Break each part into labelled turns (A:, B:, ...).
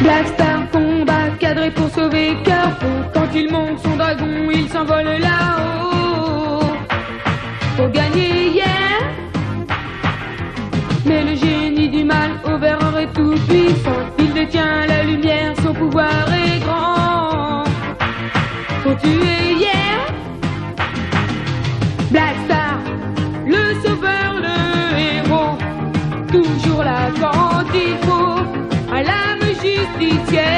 A: Blackstar combat cadré pour sauver Carrefour. Quand il monte son dragon, il s'envole là-haut pour gagner hier. Mais le génie du mal, Overlord est tout puissant. Il détient la lumière, son pouvoir est grand. Pour tuer hier, Blackstar, le sauveur, le héros, toujours là quand il faut, à l'âme justicière.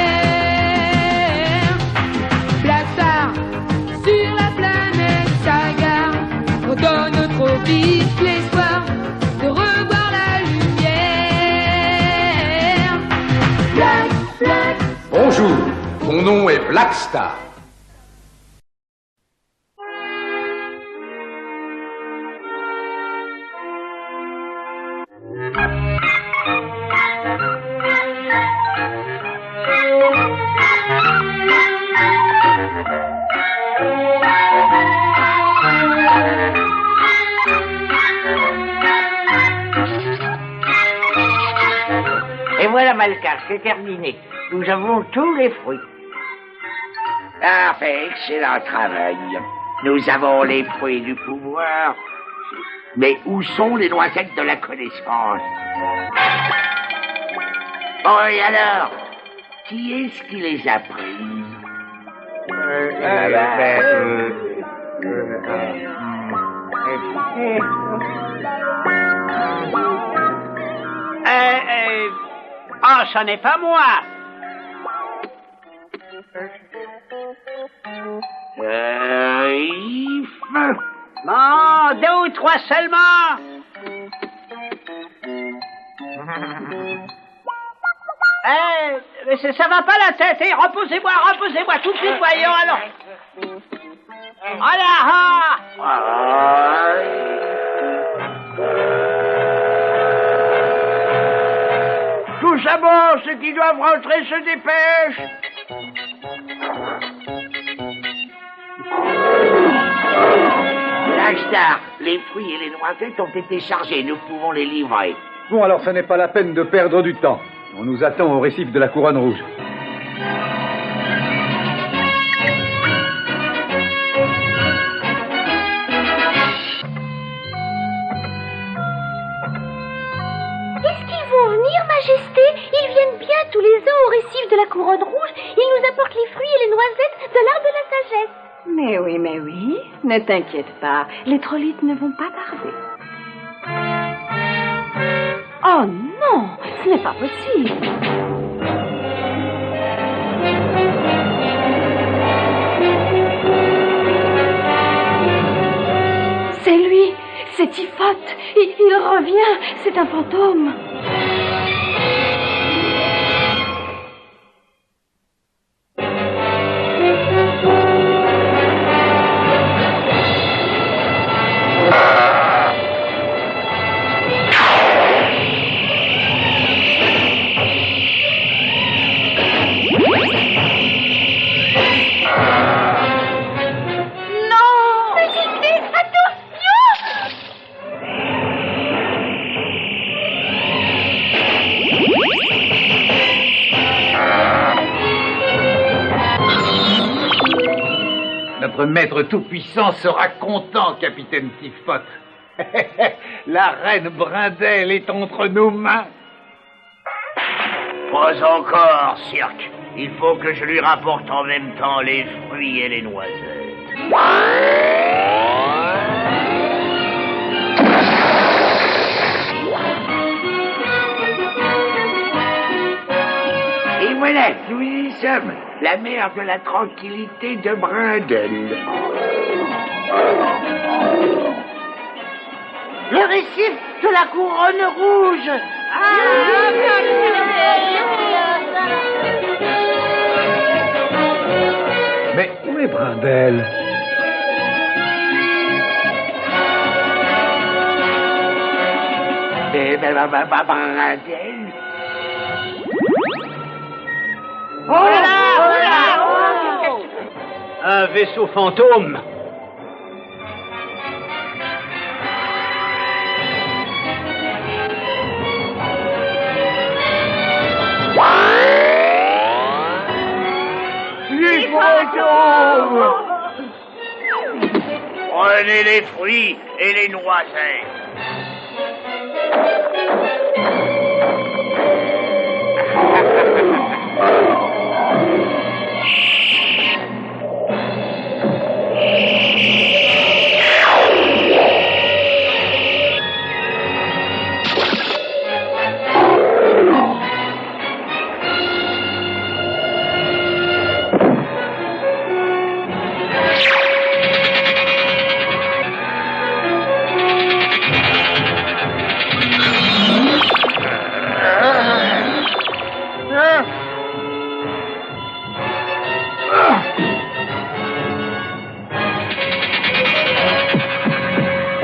A: Blackstar, sur la planète Saga, redonne trop vite l'espoir de revoir la lumière. Black.
B: Bonjour, mon nom est Blackstar.
C: Et voilà, Malcar, c'est terminé. Nous avons tous les fruits. Parfait, excellent travail. Nous avons les fruits du pouvoir. Mais où sont les noisettes de la connaissance? Oh, et alors? Qui est-ce qui les a prises?
D: Ah, ce n'est pas moi. Non, 2 ou 3 seulement. Mais ça va pas la tête, reposez-moi tout de suite, voyons, alors. Voilà,
C: Tous à bord, ceux qui doivent rentrer se dépêchent. Blackstar, les fruits et les noisettes ont été chargés, nous pouvons les livrer.
B: Bon, alors ce n'est pas la peine de perdre du temps. On nous attend au récif de la Couronne Rouge.
E: Majesté, ils viennent bien tous les ans au récif de la Couronne Rouge. Ils nous apportent les fruits et les noisettes de l'arbre de la sagesse.
F: Mais oui, ne t'inquiète pas, les trollites ne vont pas tarder. Oh non, ce n'est pas possible. C'est lui, c'est Tiffote, il revient, c'est un fantôme.
B: Notre maître tout-puissant sera content, capitaine Tiffote. La reine Brindelle est entre nos mains.
C: Pas encore, Cirque. Il faut que je lui rapporte en même temps les fruits et les noisettes. Et voilà, nous y sommes. La mer de la tranquillité de Brindelle. Le récif de la Couronne Rouge.
B: Mais où est Brindelle?
C: Brindelle.
D: Oh là là, oh là là, oh.
G: Un vaisseau fantôme.
C: Les fantômes! Prenez les fruits et les noisettes.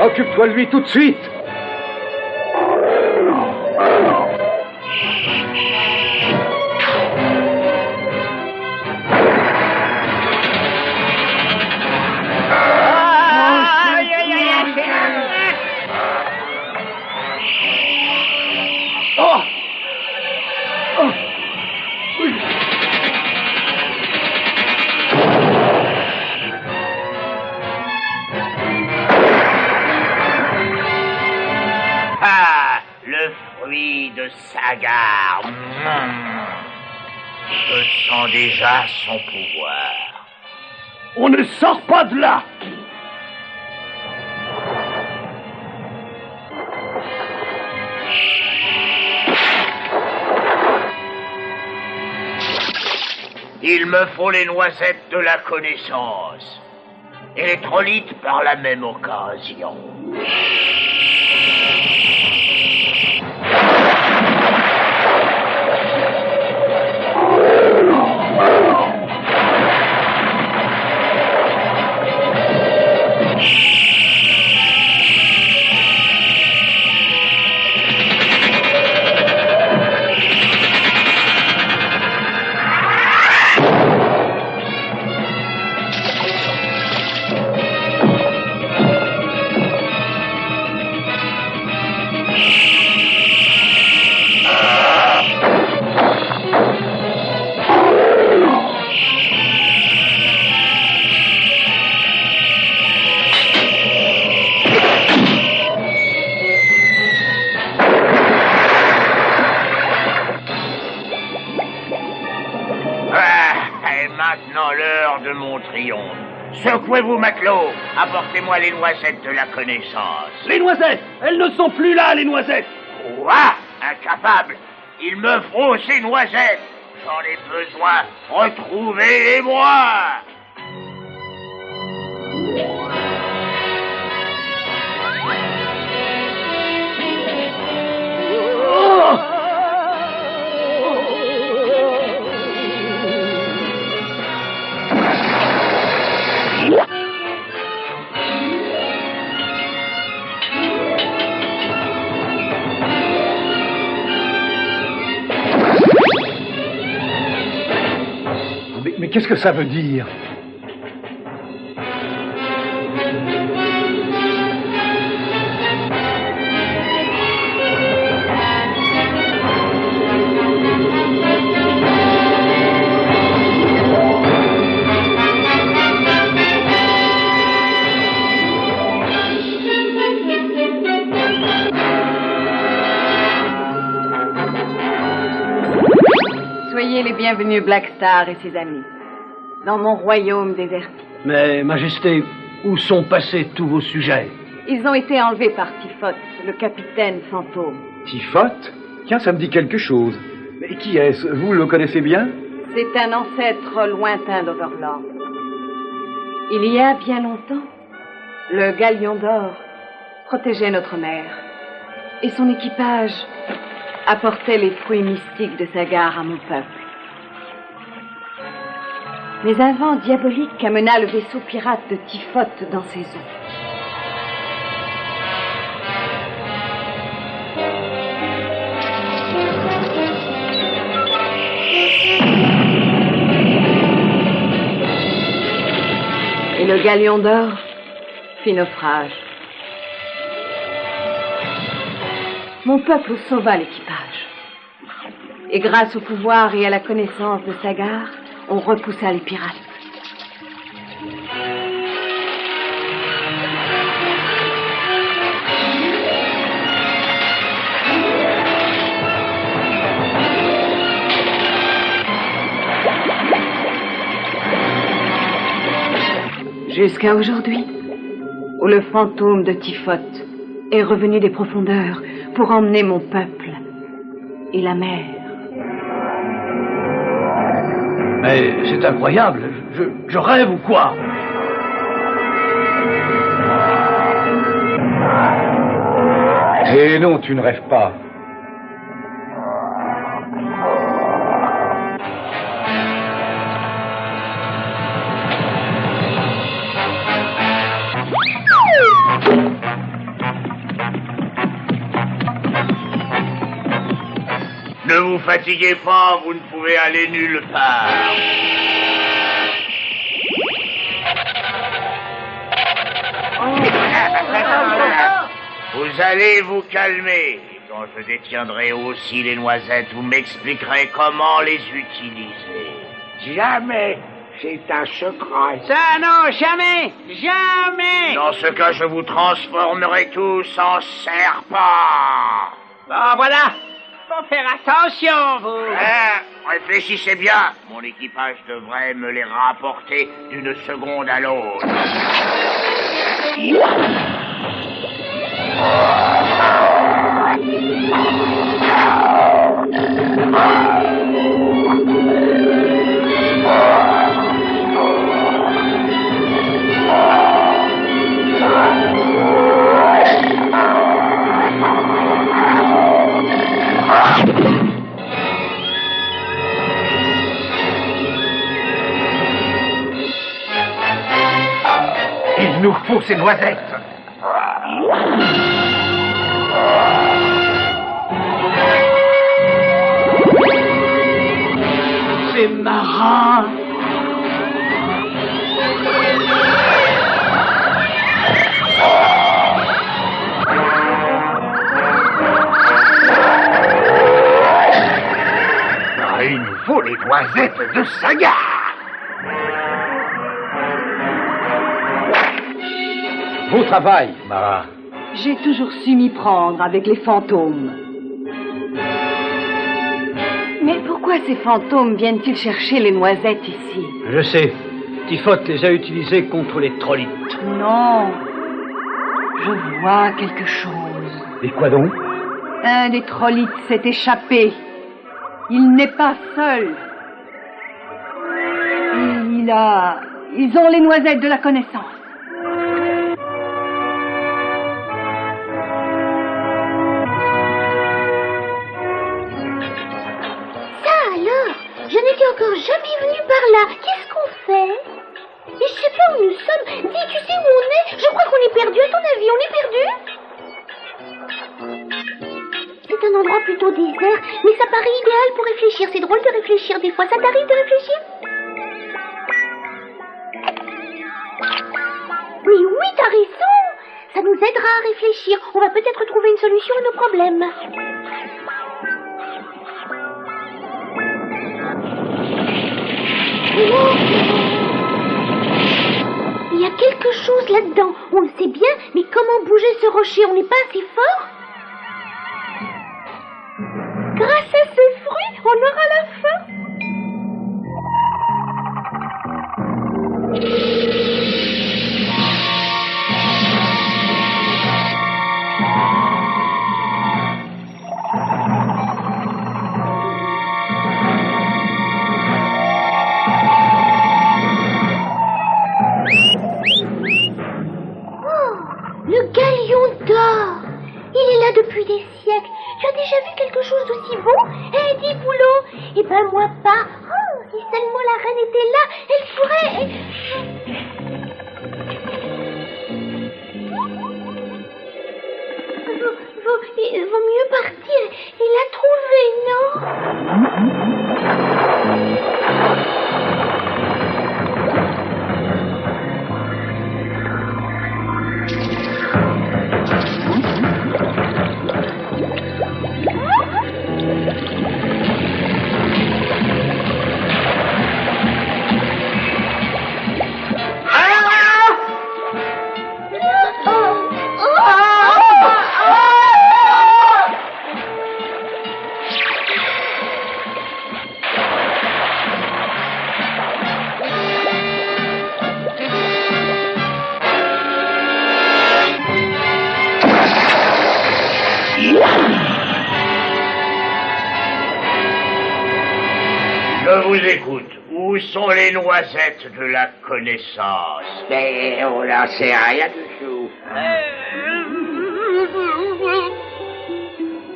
B: Occupe-toi de lui tout de suite.
C: De Sagar. Je sens déjà son pouvoir.
B: On ne sort pas de là.
C: Il me faut les noisettes de la connaissance. Et les trollites par la même occasion. Maintenant l'heure de mon triomphe. Secouez-vous, matelots. Apportez-moi les noisettes de la connaissance.
G: Les noisettes! Elles ne sont plus là, les noisettes!
C: Quoi? Incapable. Il me faut ces noisettes. J'en ai besoin. Retrouvez-les-moi.
B: Mais qu'est-ce que ça veut dire?
H: Soyez les bienvenus, Black Star et ses amis, dans mon royaume désertique.
G: Mais, Majesté, où sont passés tous vos sujets?
H: Ils ont été enlevés par Tifoth, le capitaine fantôme.
B: Tifoth? Tiens, ça me dit quelque chose. Mais qui est-ce? Vous le connaissez bien?
H: C'est un ancêtre lointain d'Overlord. Il y a bien longtemps, le Galion d'Or protégeait notre mère. Et son équipage apportait les fruits mystiques de Sagar à mon peuple. Mais un vent diabolique amena le vaisseau pirate de Tiphoth dans ses eaux. Et le galion d'or fit naufrage. Mon peuple sauva l'équipage. Et grâce au pouvoir et à la connaissance de Sagar, on repoussa les pirates. Jusqu'à aujourd'hui, où le fantôme de Tiphoth est revenu des profondeurs pour emmener mon peuple et la mer.
G: Mais c'est incroyable, je rêve ou quoi?
B: Eh non, tu ne rêves pas.
C: Ne vous fatiguez pas, vous ne pouvez aller nulle part. Vous allez vous calmer. Quand je détiendrai aussi les noisettes, vous m'expliquerez comment les utiliser.
D: Jamais. C'est un secret. Ça, non, jamais. Jamais.
C: Dans ce cas, je vous transformerai tous en serpents.
D: Bon, voilà. Faut faire attention, vous.
C: Réfléchissez bien. Mon équipage devrait me les rapporter d'une seconde à l'autre.
B: Il nous faut ces noisettes.
D: C'est marrant.
B: Il nous faut les noisettes de Sagar. Beau travail, Mara.
H: J'ai toujours su m'y prendre avec les fantômes. Mais pourquoi ces fantômes viennent-ils chercher les noisettes ici?
G: Je sais. Tiphoth les a utilisées contre les trollites.
H: Non. Je vois quelque chose.
B: Et quoi donc?
H: Un des trollites s'est échappé. Il n'est pas seul. Ils ont les noisettes de la connaissance.
E: Je n'étais encore jamais venue par là. Qu'est-ce qu'on fait? Et je sais pas où nous sommes. Dis, tu sais où on est? Je crois qu'on est perdu. À ton avis, on est perdu? C'est un endroit plutôt désert, mais ça paraît idéal pour réfléchir. C'est drôle de réfléchir des fois. Ça t'arrive de réfléchir? Mais oui, t'as raison. Ça nous aidera à réfléchir. On va peut-être trouver une solution à nos problèmes. Il y a quelque chose là-dedans. On le sait bien, mais comment bouger ce rocher? On n'est pas assez fort? Grâce à ce fruit, on aura la faim. Le galion d'or. Il est là depuis des siècles. Tu as déjà vu quelque chose d'aussi Eh ben moi pas. Oh, si seulement la reine était là, elle pourrait... Il vaut mieux partir. Il l'a trouvé, non?
C: Je vous écoute. Où sont les noisettes de la connaissance?
I: Mais on n'en sait rien du tout.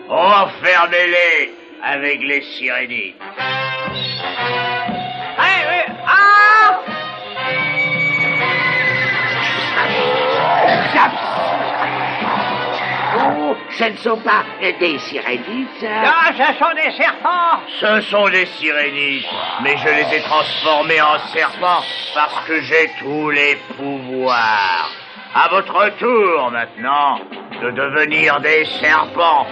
C: Enfermez-les avec les sirénites.
I: Oh, ce ne sont pas des sirénites, ça.
D: Ah, ce sont des serpents.
C: Ce sont des sirénites, mais je les ai transformés en serpents parce que j'ai tous les pouvoirs. À votre tour, maintenant, de devenir des serpents.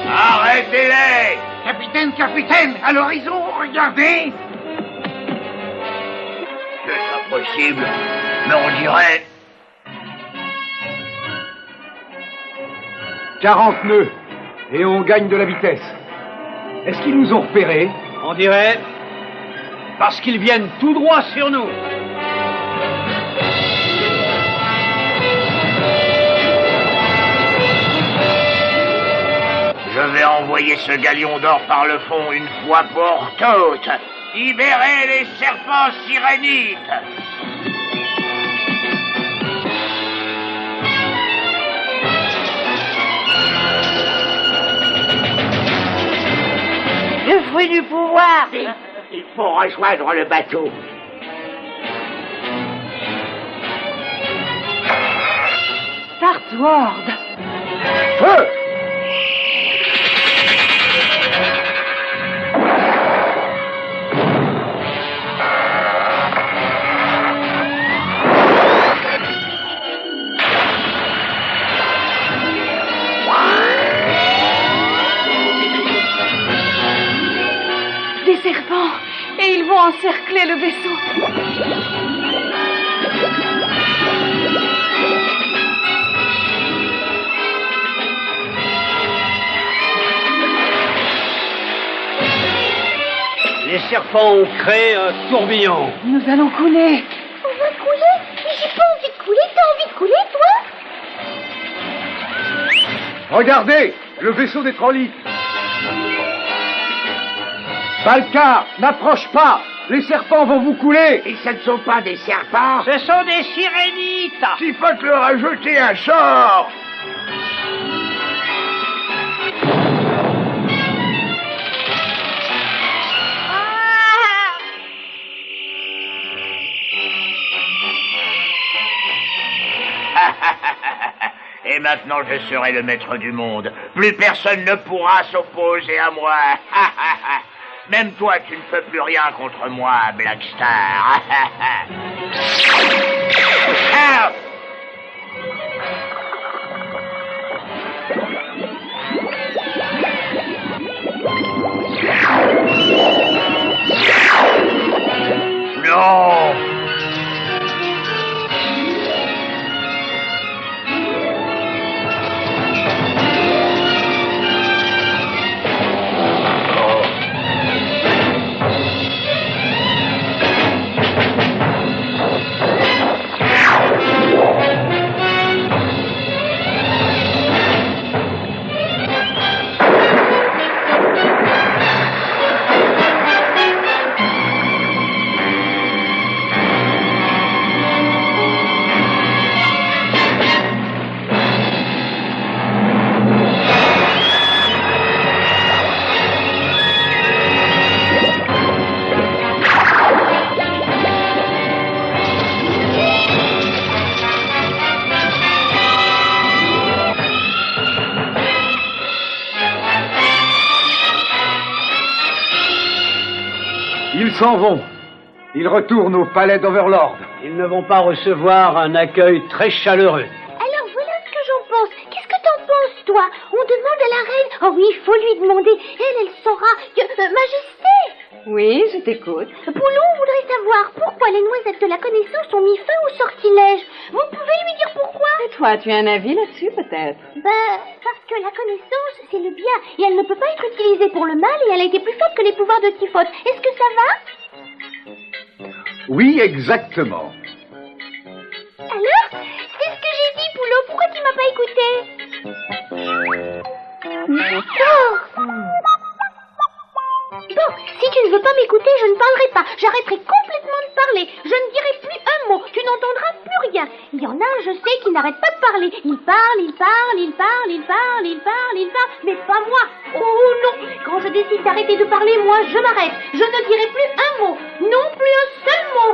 C: Arrêtez-les!
B: Capitaine, à l'horizon, regardez!
C: C'est impossible, mais on dirait...
J: 40 nœuds, et on gagne de la vitesse. Est-ce qu'ils nous ont repérés?
G: On dirait... parce qu'ils viennent tout droit sur nous.
C: Je vais envoyer ce galion d'or par le fond une fois pour toutes. Libérez les serpents sirénites.
I: Le fruit du pouvoir. Il faut rejoindre le bateau.
H: Startward.
J: Feu!
F: Des serpents, et ils vont encercler le vaisseau.
G: Les serpents ont créé un tourbillon.
F: Nous allons couler.
E: On va couler? Mais j'ai pas envie de couler. T'as envie de couler, toi?
J: Regardez, le vaisseau des Trollites. Balcar, n'approche pas. Les serpents vont vous couler.
I: Et ce ne sont pas des serpents.
D: Ce sont des sirénites.
C: Tifote leur a jeté un sort. Et maintenant, je serai le maître du monde. Plus personne ne pourra s'opposer à moi. Même toi, tu ne peux plus rien contre moi, Blackstar. Non!
J: s'en vont. Ils retournent au palais d'Overlord.
G: Ils ne vont pas recevoir un accueil très chaleureux.
E: Alors voilà ce que j'en pense. Qu'est-ce que t'en penses, toi? On demande à la reine. Oh oui, il faut lui demander. Elle saura que... Majesté!
H: Oui, je t'écoute.
E: Poulon voudrait savoir pourquoi les noisettes de la connaissance ont mis fin au sortilège. Vous pouvez lui dire pourquoi?
H: Et toi, tu as un avis là-dessus, peut-être?
E: Parce que la connaissance, c'est le bien. Et elle ne peut pas être utilisée pour le mal et elle a été plus forte que les pouvoirs de Tiffote. Est-ce que ça va?
J: Oui, exactement.
E: Alors? C'est ce que j'ai dit, Poulot. Pourquoi tu m'as pas écouté? D'accord. Bon, si tu ne veux pas m'écouter, je ne parlerai pas. J'arrêterai complètement de parler. Je ne dirai plus un mot. Tu n'entendras plus rien. Il y en a, je sais, qui n'arrêtent pas de parler. Ils parlent. Mais pas moi. Oh non. Quand je décide d'arrêter de parler, moi, je m'arrête. Je ne dirai plus un mot. Non plus un seul mot.